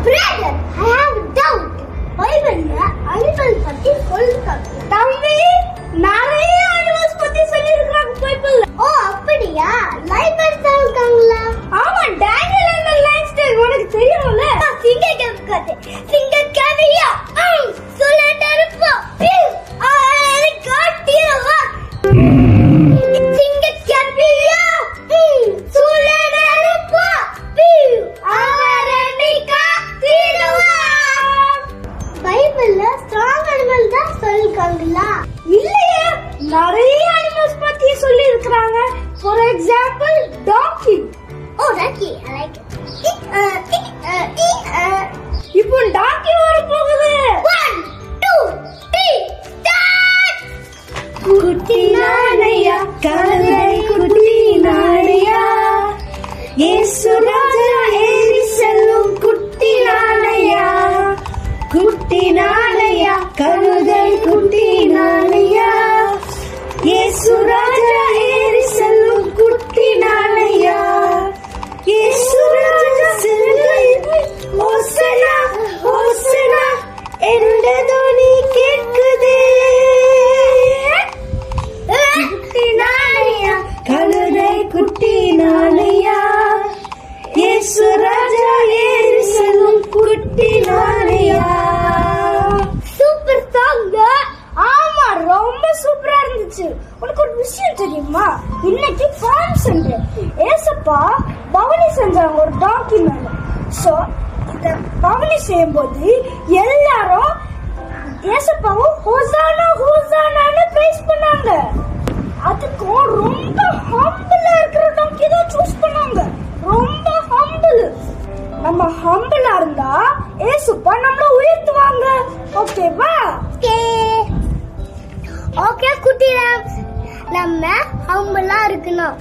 Brother, I have a doubt. பைபிள்ல animal பத்தி சொல்லிருக்காங்க. தம்பி, நிறைய அனிமல்ஸ் பத்தி சொல்லிருக்காங்க பைபிள்ல. ஓ அப்படியா? லைவ் எடுத்தாங்களா? ஆமா, டேனியல் அண்ட் லைன்ஸ்டைன் உனக்கு தெரியும்ல? சிங்கக்கேவ் கதை. சிங்கக்கேவியா? சொல்லிட்டே இருப்பா. I got you. சிங்கக்கேவியா? சொல்லிட்டே இருப்பா. பைபிள்ல ஸ்ட்ராங் அனிமல் தான் சொல்லிருக்காங்களா? இல்லையே, நிறைய அனிமல்ஸ் பத்தி சொல்லி இருக்காங்க. For example donkey. Oh donkey, I like it. இப்போ டாங்கி வர போகுது. 1 2 3 ஸ்டார்ட். குட்டி நானையா கலை குட்டி நானையா இயேசு ராஜா ஏறி செல்லும் குட்டி நானையா குட்டி நானையா கழுதை குட்டி நானையா இயேசு ராஜா ஏறி செல்லும் குட்டி நானையா இயேசு ராஜா செல்லும் ஹோசனா ஹோசனா என்ற துணி கேட்குதே. குட்டி நானையா கழுதை குட்டி நானையா இயேசு ராஜா ஏறி செல்லும் குட்டி நானையா. Super song. ஆமா, ரொம்ப சூப்பரா இருந்துச்சு. உனக்கு ஒரு விஷயம் தெரியுமா? இன்னைக்கு ஃபார்ம் சண்டே. ஏசப்பா பவனி செஞ்சாங்க ஒரு டாங்கி மேல. சோ இந்த பவனி செய்யும்போது எல்லாரும் ஏசப்பாவும் ஹோசானா ஹோசானான்னு பிரைஸ் பண்ணாங்க. அதுக்கும் ரொம்ப ஹம்பிளா இருக்கிற டாங்கி தான் சூஸ் பண்ணாங்க. ரொம்ப ஹம்பிள். நம்ம ஹம்பிளா இருந்தா ஏசப்பா நம்மள உயர்த்துவாங்க. ஓகேவா? ஓகே குட்டி, நம்ம ஹம்பிளா இருக்கணும்.